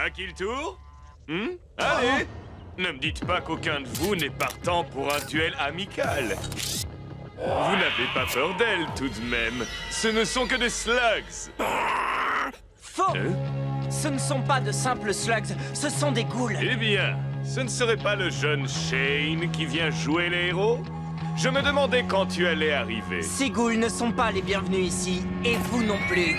À qui le tour? Allez! Ne me dites pas qu'aucun de vous n'est partant pour un duel amical. Vous n'avez pas peur d'elle, tout de même. Ce ne sont que des slugs. Faux! Ce ne sont pas de simples slugs, ce sont des ghouls. Eh bien, ce ne serait pas le jeune Shane qui vient jouer les héros? Je me demandais quand tu allais arriver. Ces ghouls ne sont pas les bienvenus ici, et vous non plus.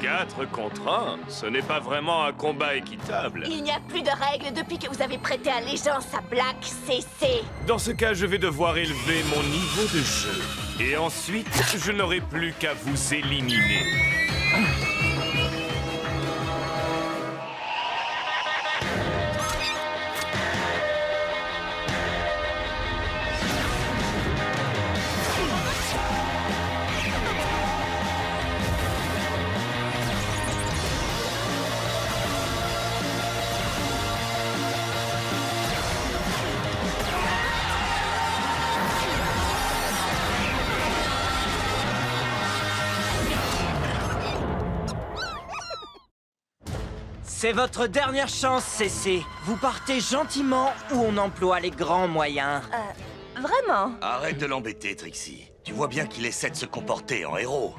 4 contre 1, ce n'est pas vraiment un combat équitable. Il n'y a plus de règles depuis que vous avez prêté allégeance à Black CC. Dans ce cas, je vais devoir élever mon niveau de jeu. Et ensuite, je n'aurai plus qu'à vous éliminer. C'est votre dernière chance, CC. Vous partez gentiment ou on emploie les grands moyens. Vraiment? Arrête de l'embêter, Trixie. Tu vois bien qu'il essaie de se comporter en héros.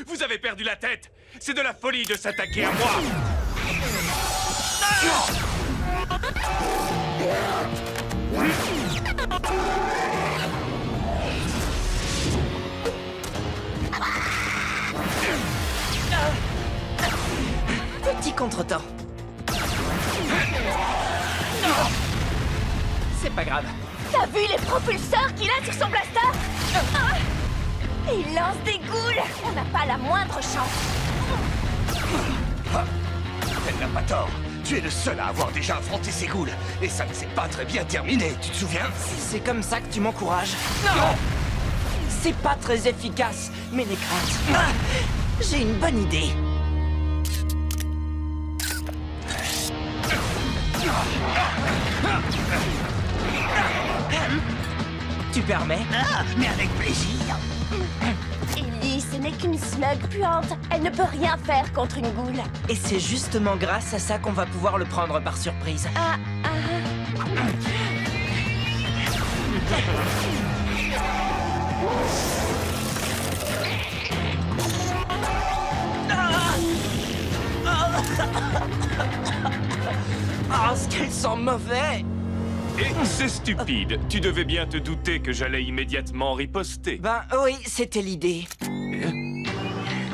Vous avez perdu la tête! C'est de la folie de s'attaquer à moi! Petit contretemps. C'est pas grave. T'as vu les propulseurs qu'il a sur son blaster? Il lance des ghouls! On n'a pas la moindre chance. Elle n'a pas tort. Tu es le seul à avoir déjà affronté ces ghouls. Et ça ne s'est pas très bien terminé, tu te souviens? C'est comme ça que tu m'encourages. Non! C'est pas très efficace, mais les craintes. J'ai une bonne idée. Tu permets? Mais avec plaisir. Ellie, ce n'est qu'une slug puante. Elle ne peut rien faire contre une ghoul. Et c'est justement grâce à ça qu'on va pouvoir le prendre par surprise. Ah, ce qu'elles sont mauvais! Et c'est stupide. Tu devais bien te douter que j'allais immédiatement riposter. Ben oui, c'était l'idée.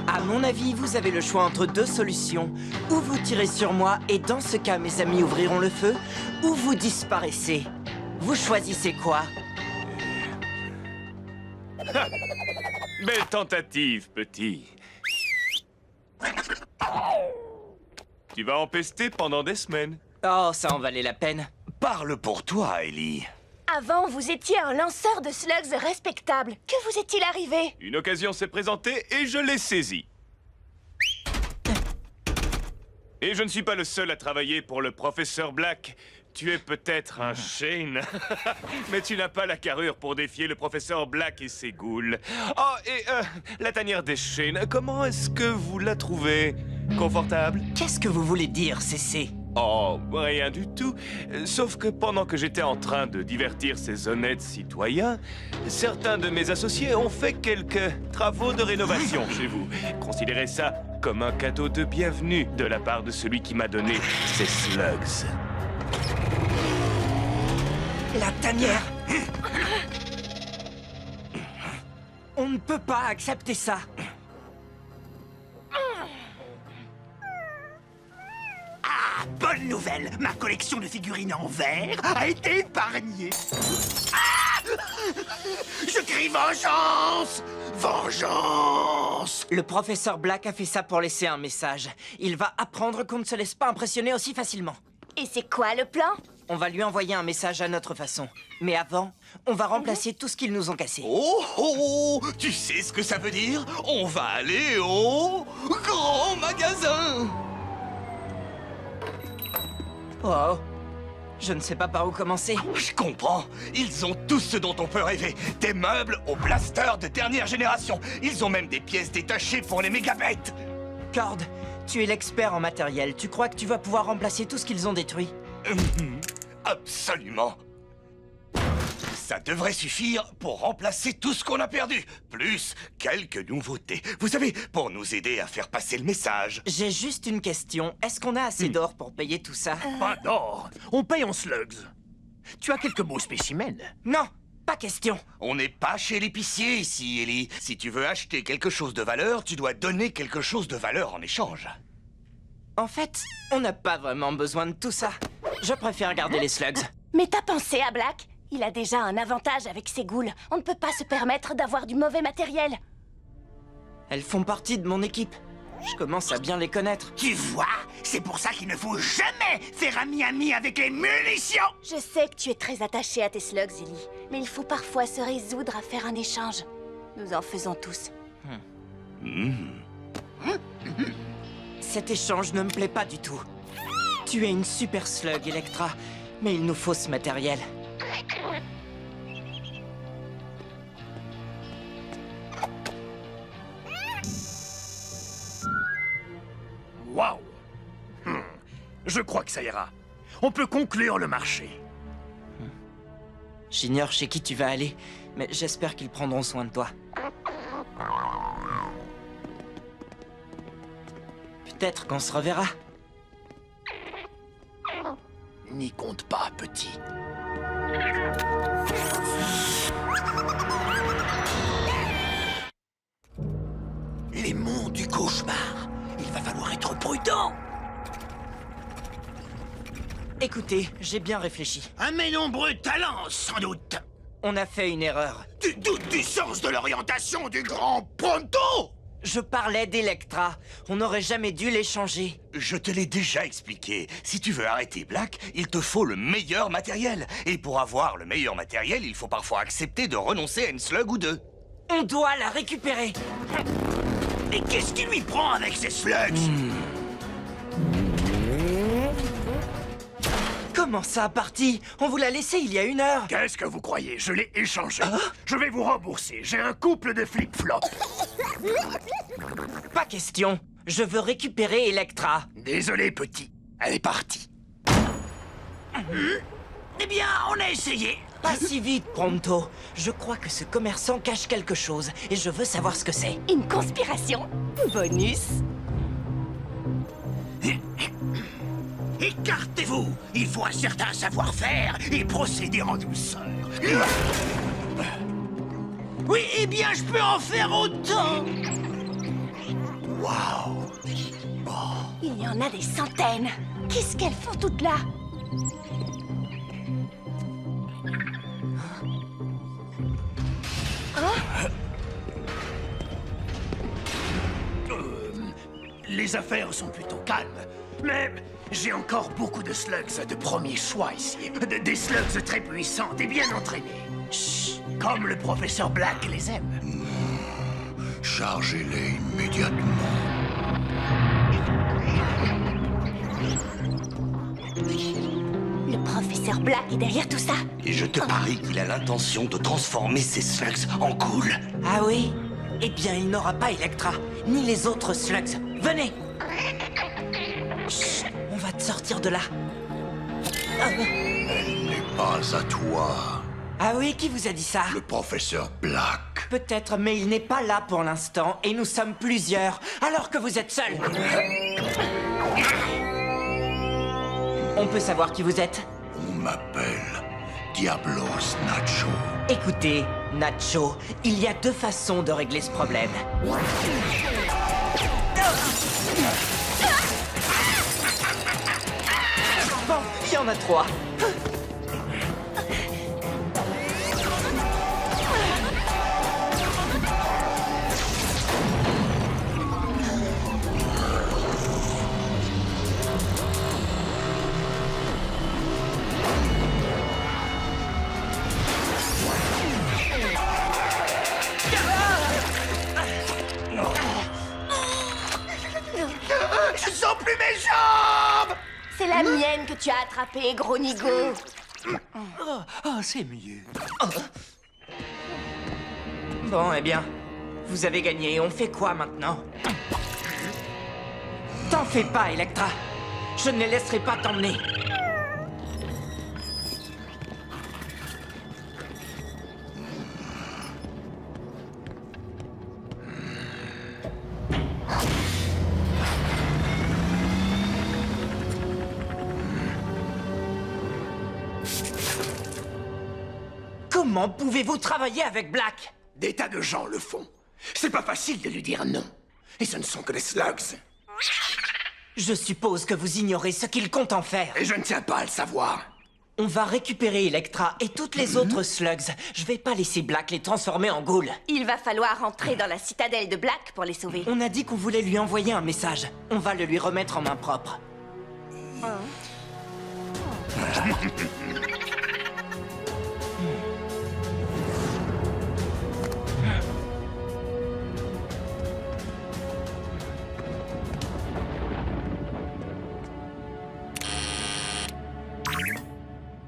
À mon avis, vous avez le choix entre deux solutions. Ou vous tirez sur moi, et dans ce cas, mes amis ouvriront le feu, ou vous disparaissez. Vous choisissez quoi? Belle tentative, petit. Tu vas en pester pendant des semaines. Oh, ça en valait la peine. Parle pour toi, Ellie. Avant, vous étiez un lanceur de slugs respectable. Que vous est-il arrivé? Une occasion s'est présentée et je l'ai saisie. Et je ne suis pas le seul à travailler pour le professeur Black. Tu es peut-être un Shane, mais tu n'as pas la carrure pour défier le professeur Black et ses ghouls. Oh, et la tanière des Shane, comment est-ce que vous la trouvez? Confortable? Qu'est-ce que vous voulez dire, CC? Oh, rien du tout. Sauf que pendant que j'étais en train de divertir ces honnêtes citoyens, certains de mes associés ont fait quelques travaux de rénovation chez vous. Considérez ça comme un cadeau de bienvenue de la part de celui qui m'a donné ces slugs. La tanière! On ne peut pas accepter ça. Bonne nouvelle, ma collection de figurines en verre a été épargnée. Ah! Je crie vengeance! Vengeance! Le professeur Black a fait ça pour laisser un message. Il va apprendre qu'on ne se laisse pas impressionner aussi facilement. Et c'est quoi le plan? On va lui envoyer un message à notre façon. Mais avant, on va remplacer tout ce qu'ils nous ont cassé. Oh, oh, tu sais ce que ça veut dire? On va aller au grand magasin! Oh, je ne sais pas par où commencer. Je comprends. Ils ont tout ce dont on peut rêver. Des meubles au blaster de dernière génération. Ils ont même des pièces détachées pour les mégabêtes. Cord, tu es l'expert en matériel. Tu crois que tu vas pouvoir remplacer tout ce qu'ils ont détruit? Absolument. Ça devrait suffire pour remplacer tout ce qu'on a perdu. Plus quelques nouveautés. Vous savez, pour nous aider à faire passer le message. J'ai juste une question. Est-ce qu'on a assez d'or pour payer tout ça? Pas d'or. On paye en slugs. Tu as quelques beaux spécimens. Non, pas question. On n'est pas chez l'épicier ici, Ellie. Si tu veux acheter quelque chose de valeur, tu dois donner quelque chose de valeur en échange. En fait, on n'a pas vraiment besoin de tout ça. Je préfère garder les slugs. Mais t'as pensé à Black? Il a déjà un avantage avec ses ghouls. On ne peut pas se permettre d'avoir du mauvais matériel. Elles font partie de mon équipe. Je commence à bien les connaître. Tu vois, c'est pour ça qu'il ne faut jamais faire ami-ami avec les munitions. Je sais que tu es très attaché à tes slugs, Ellie. Mais il faut parfois se résoudre à faire un échange. Nous en faisons tous. Cet échange ne me plaît pas du tout. Tu es une super slug, Electra. Mais il nous faut ce matériel. Waouh. Je crois que ça ira. On peut conclure le marché. J'ignore chez qui tu vas aller, mais j'espère qu'ils prendront soin de toi. Peut-être qu'on se reverra. N'y compte pas, petit. Les monts du cauchemar. Il va falloir être prudent. Écoutez, j'ai bien réfléchi. Un mes nombreux talents, sans doute. On a fait une erreur. Tu doutes du sens de l'orientation du grand Pronto? Je parlais d'Electra. On n'aurait jamais dû l'échanger. Je te l'ai déjà expliqué. Si tu veux arrêter Black, il te faut le meilleur matériel. Et pour avoir le meilleur matériel, il faut parfois accepter de renoncer à une slug ou deux. On doit la récupérer. Mais qu'est-ce qui lui prend avec ces slugs? Comment ça, parti? On vous l'a laissé il y a 1 heure. Qu'est-ce que vous croyez? Je l'ai échangé. Je vais vous rembourser. J'ai un couple de flip-flops. Pas question. Je veux récupérer Electra. Désolé, petit. Elle est partie. Eh bien, on a essayé. Pas si vite, Pronto. Je crois que ce commerçant cache quelque chose et je veux savoir ce que c'est. Une conspiration? Bonus? Écartez-vous. Il faut un certain savoir-faire et procéder en douceur. Oui, eh bien, je peux en faire autant. Waouh! Il y en a des centaines. Qu'est-ce qu'elles font toutes là? Les affaires sont plutôt calmes. Mais j'ai encore beaucoup de slugs de premier choix ici. Des slugs très puissantes et bien entraînées. Chut, comme le professeur Black les aime. Chargez-les immédiatement. Le professeur Black est derrière tout ça. Et je te parie qu'il a l'intention de transformer ces slugs en ghouls. Ah oui? Eh bien, il n'aura pas Electra, ni les autres slugs. Venez! Chut, on va te sortir de là. Elle n'est pas à toi, Ah oui, qui vous a dit ça? le professeur Black. Peut-être, mais il n'est pas là pour l'instant, et nous sommes plusieurs, alors que vous êtes seuls. On peut savoir qui vous êtes? On m'appelle Diablos Nacho. Écoutez, Nacho, il y a 2 façons de régler ce problème. Bon, il y en a 3. la mienne que tu as attrapée, gros nigo. Oh, c'est mieux. Bon, eh bien, vous avez gagné. On fait quoi maintenant? T'en fais pas, Electra. Je ne les laisserai pas t'emmener. Comment pouvez-vous travailler avec Black? Des tas de gens le font. C'est pas facile de lui dire non. Et ce ne sont que des slugs. Je suppose que vous ignorez ce qu'il compte en faire. Et je ne tiens pas à le savoir. On va récupérer Electra et toutes les autres slugs. Je vais pas laisser Black les transformer en ghouls. Il va falloir entrer dans la citadelle de Black pour les sauver. On a dit qu'on voulait lui envoyer un message. On va le lui remettre en main propre.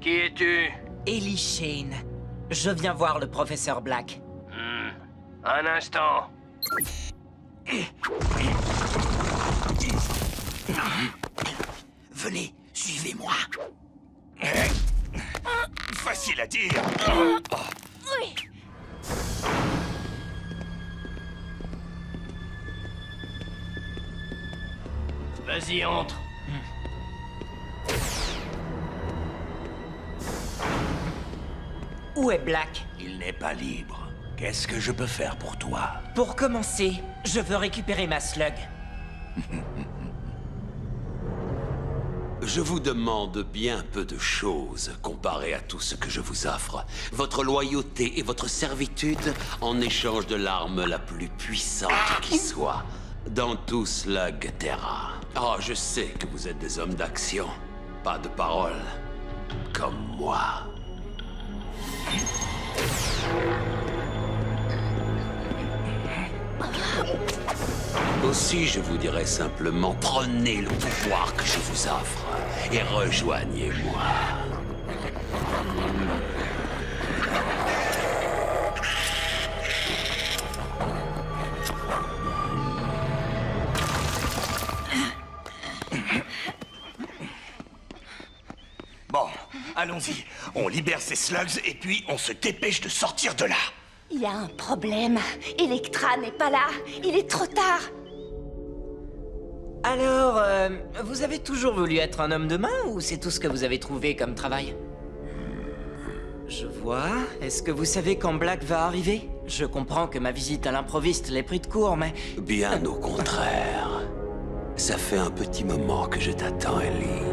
Qui es-tu? Ellie Shane. Je viens voir le professeur Black. Un instant. Venez, suivez-moi. Facile à dire. Oui. Vas-y, entre. Où est Black? Il n'est pas libre. Qu'est-ce que je peux faire pour toi? Pour commencer, je veux récupérer ma slug. Je vous demande bien peu de choses comparé à tout ce que je vous offre. Votre loyauté et votre servitude en échange de l'arme la plus puissante qui soit dans tout Slug Terra. Oh, je sais que vous êtes des hommes d'action, pas de parole, comme moi. Aussi, je vous dirais simplement, prenez le pouvoir que je vous offre et rejoignez-moi. Bon, allons-y. On libère ces slugs et puis on se dépêche de sortir de là. Il y a un problème. Electra n'est pas là. Il est trop tard. Alors, vous avez toujours voulu être un homme de main ou c'est tout ce que vous avez trouvé comme travail? Je vois. Est-ce que vous savez quand Black va arriver? Je comprends que ma visite à l'improviste l'ait pris de court, mais... Bien au contraire. Ça fait un petit moment que je t'attends, Ellie.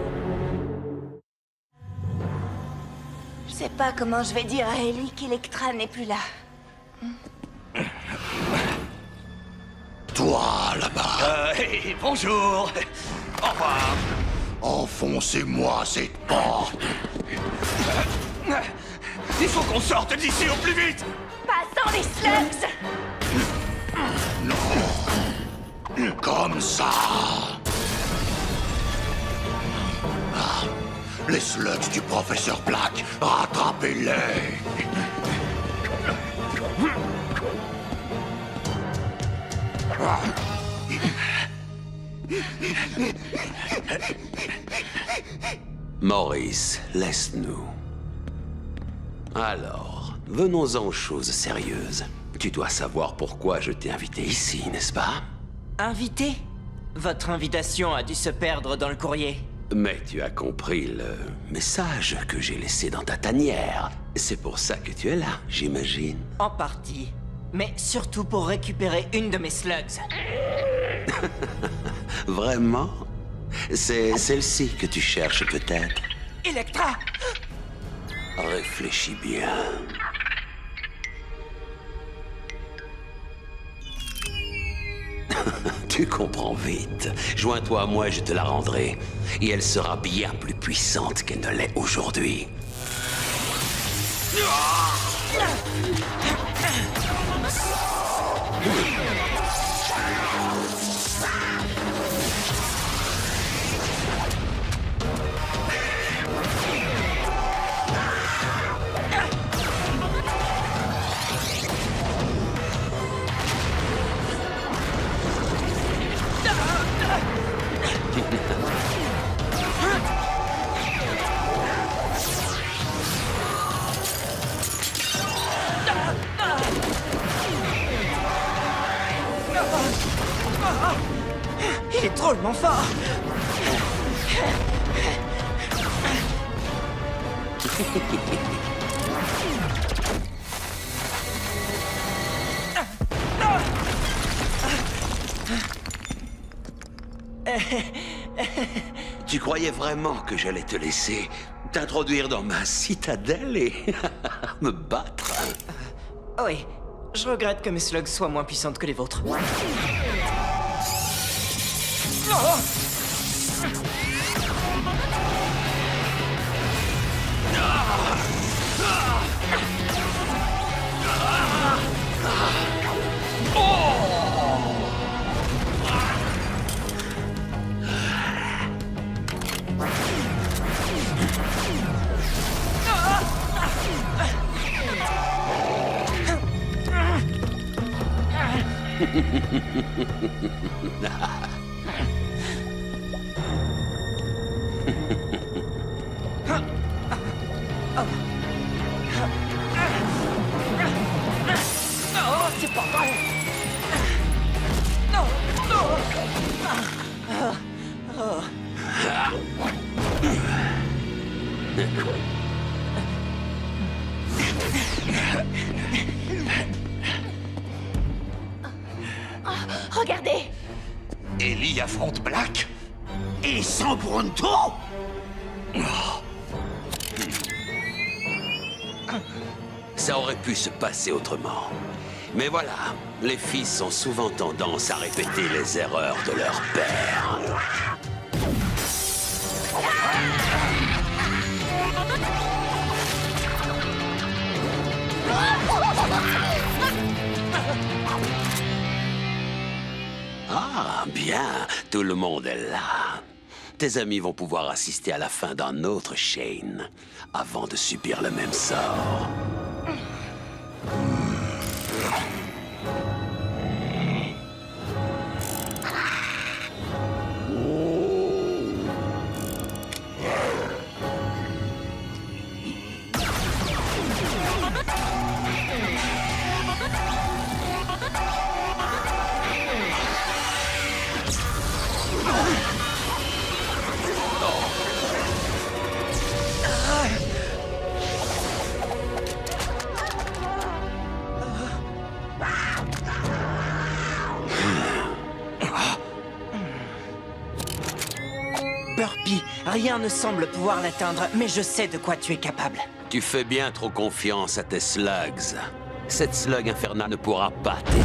Je sais pas comment je vais dire à Ellie qu'Electra n'est plus là. Toi, là-bas, Hey, bonjour. Au revoir. enfoncez-moi cette porte. Il faut qu'on sorte d'ici au plus vite. Pas sans les slugs. Comme ça. Ah, les slugs du professeur Black, rattrapez-les. Maurice, laisse-nous. Alors, venons-en aux choses sérieuses. Tu dois savoir pourquoi je t'ai invité ici, n'est-ce pas? Invité? Votre invitation a dû se perdre dans le courrier. Mais tu as compris le message que j'ai laissé dans ta tanière. C'est pour ça que tu es là, j'imagine. En partie. Mais surtout pour récupérer une de mes slugs. Vraiment? C'est celle-ci que tu cherches peut-être? Electra! Réfléchis bien. Tu comprends vite. Joins-toi à moi et je te la rendrai. Et elle sera bien plus puissante qu'elle ne l'est aujourd'hui. Il est drôlement fort. Tu croyais vraiment que j'allais te laisser t'introduire dans ma citadelle et me battre? Oui, je regrette que mes slugs soient moins puissantes que les vôtres. C'est pas vrai. Regardez! Ellie affronte Black? Et sans Bronto? Ça aurait pu se passer autrement. Mais voilà, les fils ont souvent tendance à répéter les erreurs de leur père. Ah, bien, tout le monde est là. Tes amis vont pouvoir assister à la fin d'un autre Shane, avant de subir le même sort. Burpy, rien ne semble pouvoir l'atteindre, mais je sais de quoi tu es capable. Tu fais bien trop confiance à tes slugs. Cette slug infernale ne pourra pas t'aider.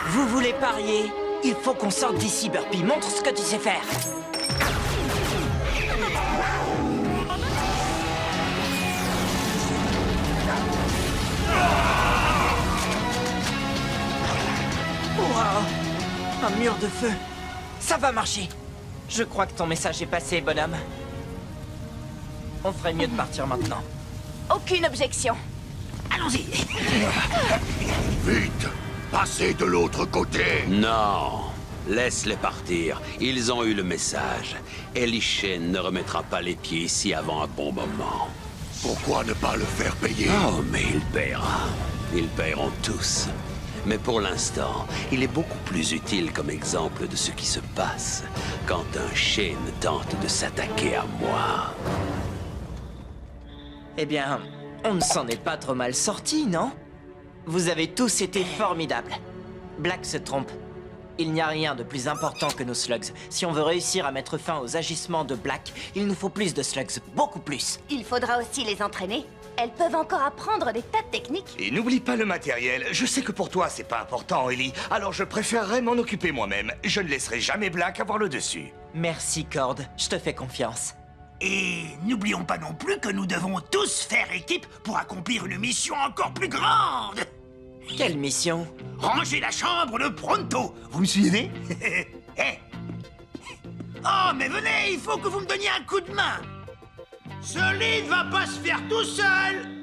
Vous voulez parier? Il faut qu'on sorte d'ici, Burpy. Montre ce que tu sais faire. Wow! Un mur de feu. Ça va marcher. Je crois que ton message est passé, bonhomme. On ferait mieux de partir maintenant. Aucune objection. Allons-y. Vite! Passez de l'autre côté! Non, laisse-les partir. Ils ont eu le message. Ellie Shane ne remettra pas les pieds ici avant un bon moment. Pourquoi ne pas le faire payer? Oh, mais il paiera. Ils paieront tous. Mais pour l'instant, il est beaucoup plus utile comme exemple de ce qui se passe quand un Shane tente de s'attaquer à moi. Eh bien, on ne s'en est pas trop mal sortis, non? Vous avez tous été formidables. Black se trompe. Il n'y a rien de plus important que nos slugs. Si on veut réussir à mettre fin aux agissements de Black, il nous faut plus de slugs, beaucoup plus. Il faudra aussi les entraîner. Elles peuvent encore apprendre des tas de techniques. Et n'oublie pas le matériel. Je sais que pour toi, c'est pas important, Ellie. Alors je préférerais m'en occuper moi-même. Je ne laisserai jamais Black avoir le dessus. Merci, Cord. Je te fais confiance. Et n'oublions pas non plus que nous devons tous faire équipe pour accomplir une mission encore plus grande. Quelle mission? Ranger la chambre de Pronto. Vous me suivez? Eh. Oh, mais venez, il faut que vous me donniez un coup de main. Ce lit ne va pas se faire tout seul.